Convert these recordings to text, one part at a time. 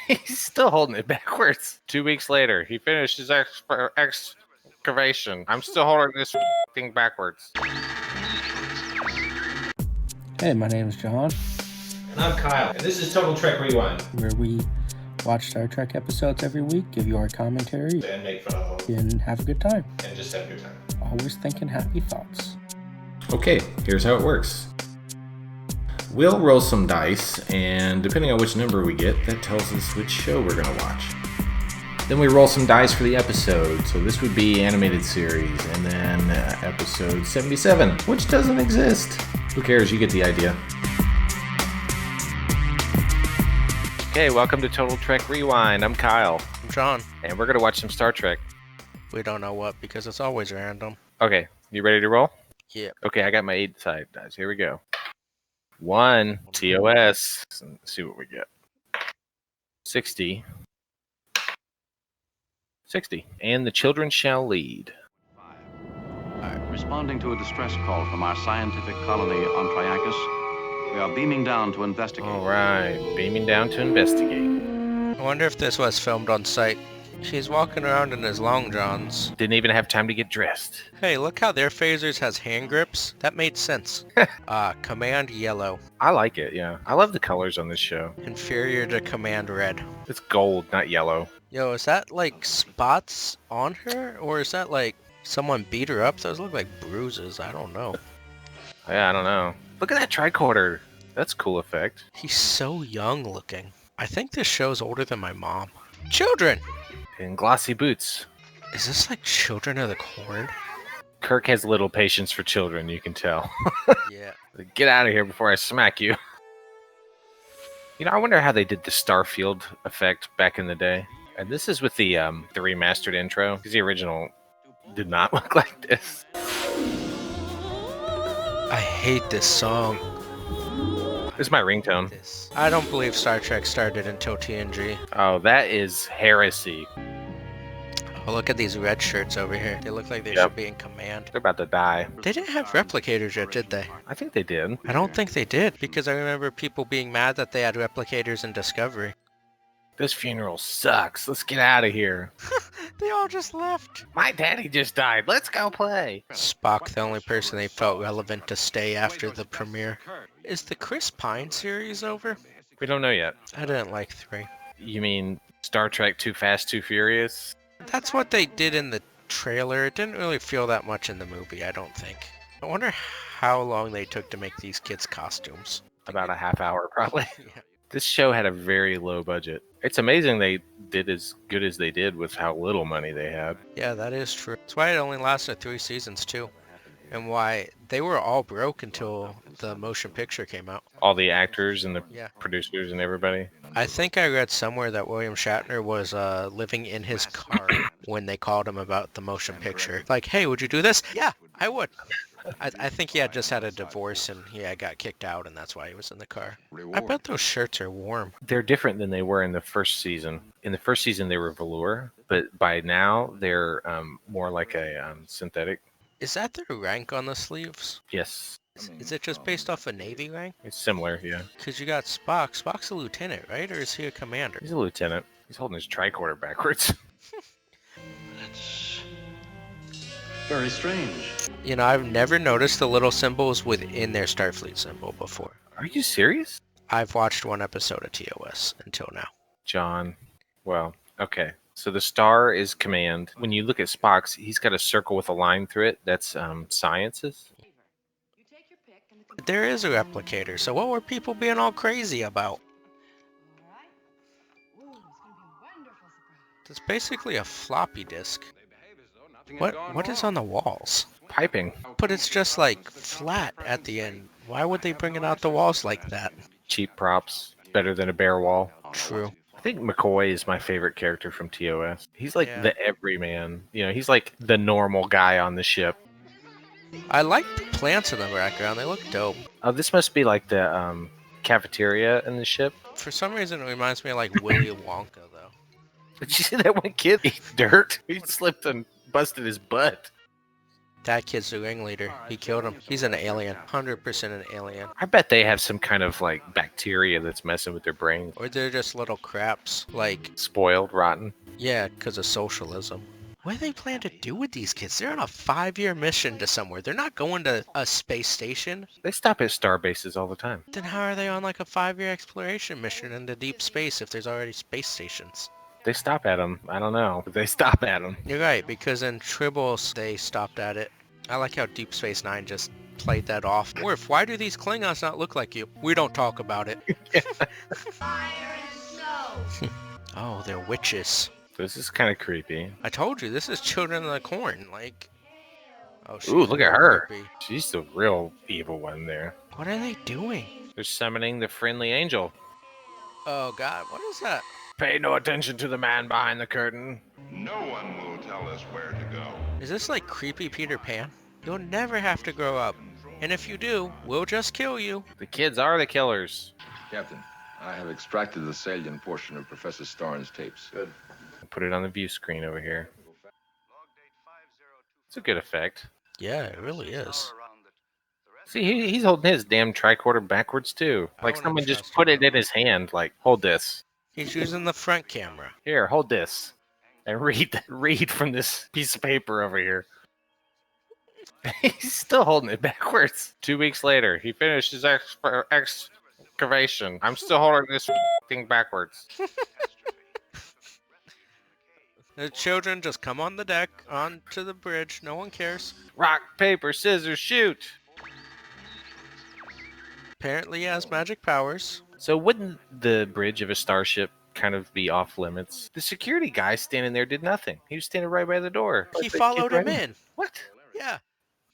He's still holding it backwards. 2 weeks later, he finished his excavation. I'm still holding this thing backwards. Hey, my name is John. And I'm Kyle. And this is Total Trek Rewind, where we watch Star Trek episodes every week, give you our commentary, and make fun of them, and have a good time. and just have a good time. Always thinking happy thoughts. Okay, here's how it works. We'll roll some dice, and depending on which number we get, that tells us which show we're going to watch. Then we roll some dice for the episode, so this would be animated series, and then episode 77, which doesn't exist. Who cares? You get the idea. Okay, welcome to Total Trek Rewind. I'm Kyle. I'm John. And we're going to watch some Star Trek. We don't know what because it's always random. Okay, you ready to roll? Yeah. Okay, I got my 8-side dice. Here we go. 1, TOS. Let's see what we get. 60. 60. And the children shall lead. Responding to a distress call from our scientific colony on Triacus, we are beaming down to investigate. All right, beaming down to investigate. I wonder if this was filmed on site. He's walking around in his long johns. Didn't even have time to get dressed. Hey, look how their phasers has hand grips. That made sense. Command yellow. I like it, yeah. I love the colors on this show. Inferior to command red. It's gold, not yellow. Yo, is that like spots on her? Or is that like someone beat her up? Those look like bruises. I don't know. Yeah, I don't know. Look at that tricorder. That's a cool effect. He's so young looking. I think this show's older than my mom. Children! And glossy boots. Is this like Children of the Corn? Kirk has little patience for children, you can tell. Yeah. Get out of here before I smack you. You know, I wonder how they did the Starfield effect back in the day. And this is with the remastered intro, because the original did not look like this. I hate this song. This is my ringtone. I don't believe Star Trek started until TNG. Oh, that is heresy. Oh, look at these red shirts over here. They look like they should be in command. They're about to die. They didn't have replicators yet, did they? I think they did. I don't think they did, because I remember people being mad that they had replicators in Discovery. This funeral sucks. Let's get out of here. They all just left. My daddy just died. Let's go play. Spock, the only person they felt relevant to stay after the premiere. Is the Chris Pine series over? We don't know yet. I didn't like 3. You mean Star Trek Too Fast, Too Furious? That's what they did in the trailer. It didn't really feel that much in the movie, I don't think. I wonder how long they took to make these kids' costumes. About a half hour, probably. Yeah. This show had a very low budget. It's amazing they did as good as they did with how little money they had. Yeah, that is true. That's why it only lasted 3 seasons, too. And why they were all broke until the motion picture came out. All the actors and the Yeah. producers and everybody. I think I read somewhere that William Shatner was living in his car when they called him about the motion picture. Like, hey, would you do this? Yeah, I would. I think he had just had a divorce and he had got kicked out, and that's why he was in the car. I bet those shirts are warm. They're different than they were in the first season. In the first season, they were velour, but by now they're more like a synthetic. Is that their rank on the sleeves? Yes, Is it just based off a Navy rank? it's similar, yeah. Because you got Spock. Spock's a lieutenant, right? Or is he a commander? He's a lieutenant. He's holding his tricorder backwards. That's very strange. You know, I've never noticed the little symbols within their Starfleet symbol before. Are you serious? I've watched one episode of TOS until now. John. Well, okay. So the star is command. When you look at Spock's, he's got a circle with a line through it. That's sciences. There is a replicator, so what were people being all crazy about? It's basically a floppy disk. What is on the walls? Piping. But it's just like flat at the end. Why would they bring it out the walls like that? Cheap props. Better than a bare wall. True. I think McCoy is my favorite character from TOS. He's like Yeah. the everyman. You know, he's like the normal guy on the ship. I like the plants in the background. They look dope. Oh, this must be like the cafeteria in the ship. For some reason, it reminds me of like Willy Wonka, though. Did you see that one kid eat dirt? He slipped and busted his butt. That kid's the ringleader. He killed him. He's an alien. 100% an alien. I bet they have some kind of like bacteria that's messing with their brains. Or they're just little craps. Like, Spoiled, rotten. yeah, because of socialism. What do they plan to do with these kids? They're on a 5-year mission to somewhere. They're not going to a space station. They stop at star bases all the time. Then how are they on like a 5-year exploration mission into deep space if there's already space stations? They stop at them. I don't know, but they stop at them. You're right, because in Tribbles, they stopped at it. I like how Deep Space Nine just played that off. Worf, why do these Klingons not look like you? We don't talk about it. Fire and snow. Oh, they're witches. This is kind of creepy. I told you, this is Children of the Corn. Like, oh, she's Ooh, look at her. creepy. She's the real evil one there. What are they doing? They're summoning the friendly angel. Oh God, what is that? Pay no attention to the man behind the curtain. No one will tell us where to go. Is this like creepy Peter Pan? You'll never have to grow up. And if you do, we'll just kill you. The kids are the killers. Captain, I have extracted the salient portion of Professor Starn's tapes. Good. Put it on the view screen over here. It's a good effect. Yeah, it really is. See, he's holding his damn tricorder backwards too. I Like wouldn't someone just trust put him. it in his hand. Like, hold this. He's using the front camera. Here, hold this. And read from this piece of paper over here. He's still holding it backwards. 2 weeks later, he finished his excavation. I'm still holding this thing backwards. The children just come on the deck, onto the bridge. No one cares. Rock, paper, scissors, shoot. Apparently he has magic powers. So wouldn't the bridge of a starship kind of be off limits? The security guy standing there did nothing. He was standing right by the door. He Like, they followed kicked him right in. What? Yeah.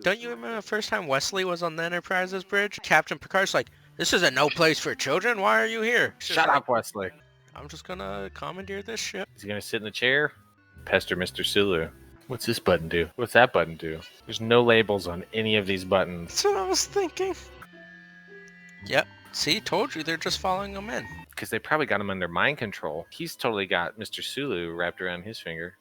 Don't you remember the first time Wesley was on the Enterprise's bridge? Captain Picard's like, this is a no place for children. Why are you here? She's Shut like, up, Wesley. I'm just gonna commandeer this ship. Is he gonna sit in the chair? Pester Mr. Sulu. What's this button do? What's that button do? There's no labels on any of these buttons. That's what I was thinking. Yep. See, told you they're just following him in. Because they probably got him under mind control. He's totally got Mr. Sulu wrapped around his finger.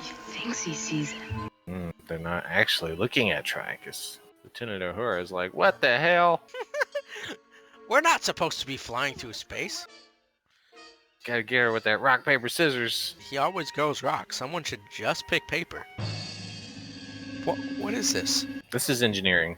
He thinks he sees it. They're not actually looking at Triacus. Lieutenant Uhura is like, what the hell? We're not supposed to be flying through space. Gotta get her with that rock, paper, scissors. He always goes rock. Someone should just pick paper. What is this? This is engineering.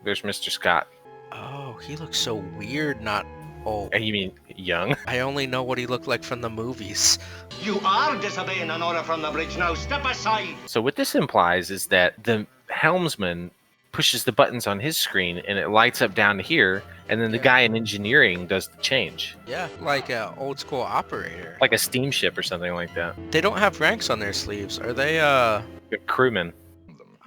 There's Mr. Scott. Oh, he looks so weird, not old. You mean young? I only know what he looked like from the movies. You are disobeying an order from the bridge. Now step aside. So what this implies is that the helmsman pushes the buttons on his screen and it lights up down here, and then the Yeah. guy in engineering does the change. Yeah, like an old school operator. Like a steamship or something like that. They don't have ranks on their sleeves. Are they, A crewman.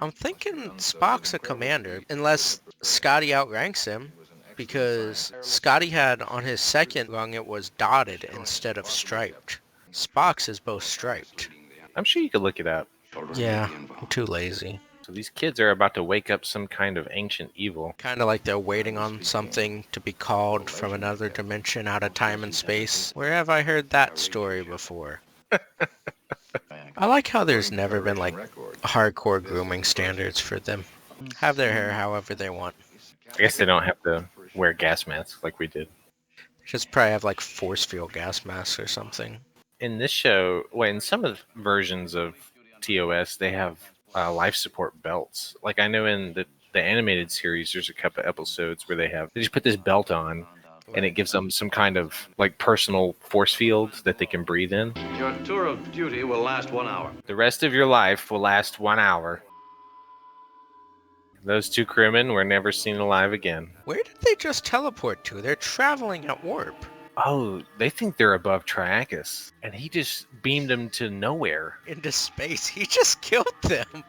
I'm thinking Spock's a commander, unless Scotty outranks him, because Scotty had on his second rung it was dotted instead of striped. Spock's is both striped. I'm sure you could look it up. Yeah, I'm too lazy. So these kids are about to wake up some kind of ancient evil. Kind of like they're waiting on something to be called from another dimension out of time and space. Where have I heard that story before? I like how there's never been like hardcore grooming standards for them. Have their hair however they want. I guess they don't have to wear gas masks like we did. Just probably have like force field gas masks or something. In this show, well, in some of the versions of TOS, they have life support belts. Like I know in the animated series, there's a couple episodes where they just put this belt on, and it gives them some kind of like personal force field that they can breathe in. Your tour of duty will last 1 hour. The rest of your life will last 1 hour. Those two crewmen were never seen alive again. Where did they just teleport to? They're traveling at warp. Oh, they think they're above Triacus, and he just beamed them to nowhere. Into space. He just killed them.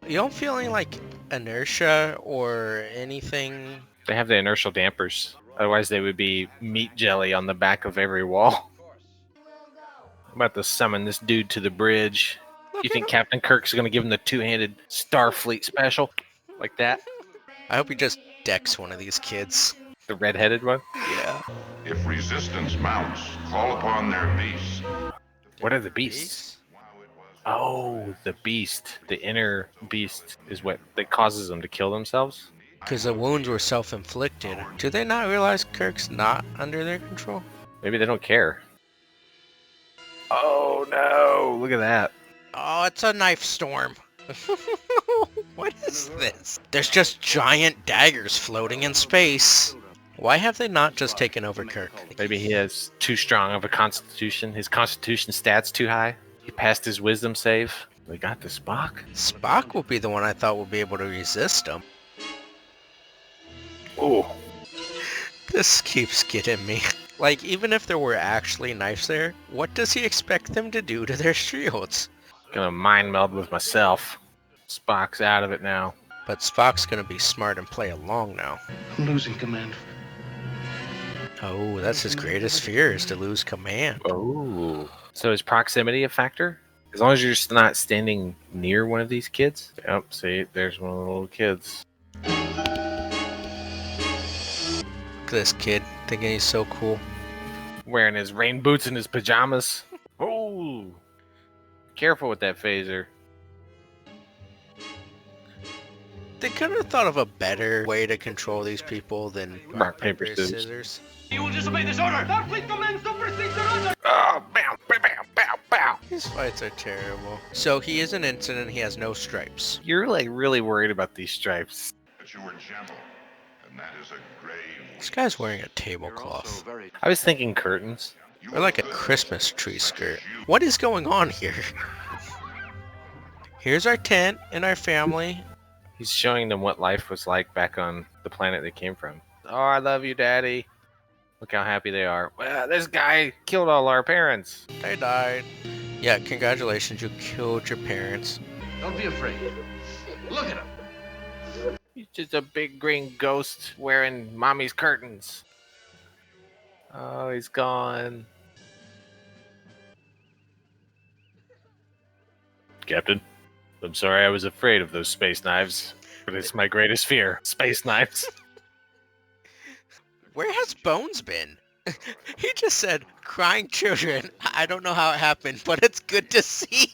You don't feel any like inertia or anything? They have the inertial dampers. Otherwise, they would be meat jelly on the back of every wall. I'm about to summon this dude to the bridge. You think Captain Kirk's going to give him the two-handed Starfleet special? Like that? I hope he just decks one of these kids. The red-headed one? Yeah. If resistance mounts, call upon their beasts. What are the beasts? Oh, the beast, the inner beast, is what that causes them to kill themselves. Because the wounds were self-inflicted. Do they not realize Kirk's not under their control? Maybe they don't care. Oh no! Look at that. Oh, it's a knife storm. What is this? There's just giant daggers floating in space. Why have they not just taken over Kirk? Maybe he has too strong of a constitution. His constitution stats too high. He passed his wisdom save. We got the Spock. Spock will be the one I thought would be able to resist him. Oh, This keeps getting me. Like, even if there were actually knives there, what does he expect them to do to their shields? gonna mind meld with myself. Spock's out of it now. But Spock's gonna be smart and play along now. I'm losing command. Oh, that's his greatest fear, is to lose command. Oh. So is proximity a factor? As long as you're just not standing near one of these kids? Yep, see, there's one of the little kids. Look at this kid, thinking he's so cool. Wearing his rain boots and his pajamas. Oh! Careful with that phaser. They could have thought of a better way to control these people than Rock, paper, scissors. You will disobey this order! Starfleet commands to proceed to order! Oh, bow, bow, bow, bow, bow. These fights are terrible. So he is an incident, he has no stripes. You're like really worried about these stripes. But you were gentle, and that is a grave. This guy's wearing a tablecloth. I was thinking curtains. Or like a Christmas tree skirt. What is going on here? Here's our tent and our family. He's showing them what life was like back on the planet they came from. Oh, I love you, Daddy. Look how happy they are. Well, this guy killed all our parents. They died. Yeah, congratulations, you killed your parents. Don't be afraid. Look at him. He's just a big green ghost wearing mommy's curtains. Oh, he's gone. Captain, I'm sorry I was afraid of those space knives, but it's my greatest fear. Space knives. Where has Bones been? He just said, crying children. I don't know how it happened, but it's good to see.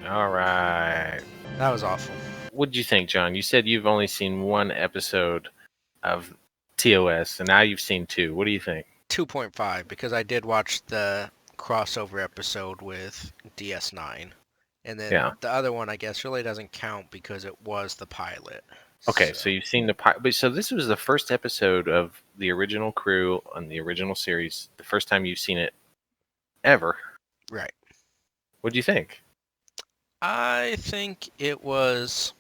All right. That was awful. What did you think, John? You said you've only seen one episode of TOS, and now you've seen two. What do you think? 2.5, because I did watch the crossover episode with DS9. And then Yeah. the other one, I guess, really doesn't count because it was the pilot. Okay, so you've seen the pilot. So this was the first episode of the original crew on the original series. The first time you've seen it ever. Right. What do you think? I think it was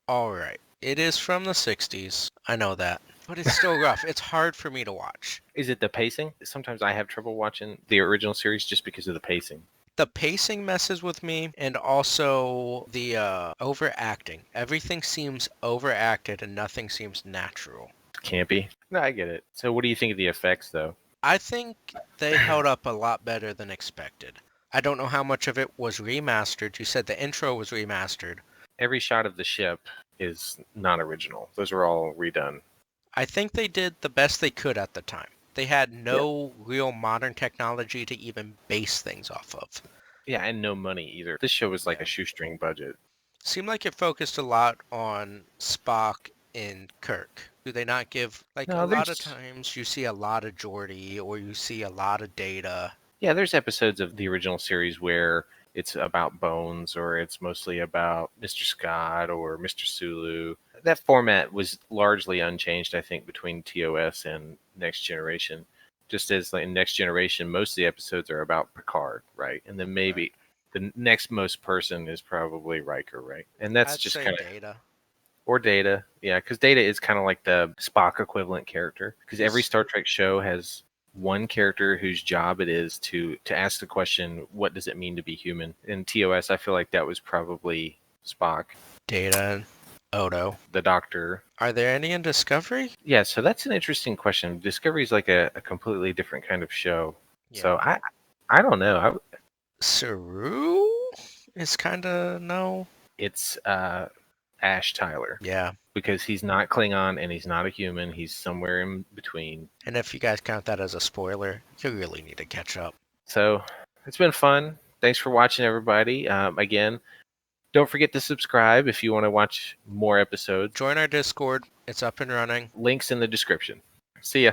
alright. It is from the 60s. I know that. But it's still rough. It's hard for me to watch. Is it the pacing? Sometimes I have trouble watching the original series just because of the pacing. The pacing messes with me, and also the overacting. Everything seems overacted and nothing seems natural. Campy. No, I get it. So what do you think of the effects, though? I think they held up a lot better than expected. I don't know how much of it was remastered. You said the intro was remastered. Every shot of the ship is non-original. Those are all redone. I think they did the best they could at the time. They had no real modern technology to even base things off of. Yeah, and no money either. This show was like a shoestring budget. Seemed like it focused a lot on Spock and Kirk. Do they not give, like, No, a lot of there's- times you see a lot of Geordi or you see a lot of Data. Yeah, there's episodes of the original series where it's about Bones or it's mostly about Mr. Scott or Mr. Sulu. That format was largely unchanged, I think, between TOS and Next Generation. Just as like in Next Generation, most of the episodes are about Picard, right? And then maybe the next most person is probably Riker, right? And that's I'd just say kind of... Data. Or Data, yeah, because Data is kind of like the Spock equivalent character. Because every Star Trek show has one character whose job it is to ask the question, what does it mean to be human? In TOS, I feel like that was probably Spock. Data, Odo. The Doctor. Are there any in Discovery? Yeah, so that's an interesting question. Discovery is like a completely different kind of show. Yeah. So I don't know. Saru is kind of no. It's Ash Tyler. Yeah. Because he's not Klingon and he's not a human. He's somewhere in between. And if you guys count that as a spoiler, you really need to catch up. So It's been fun. Thanks for watching, everybody. Again, don't forget to subscribe if you want to watch more episodes. Join our Discord. It's up and running. Links in the description. See ya.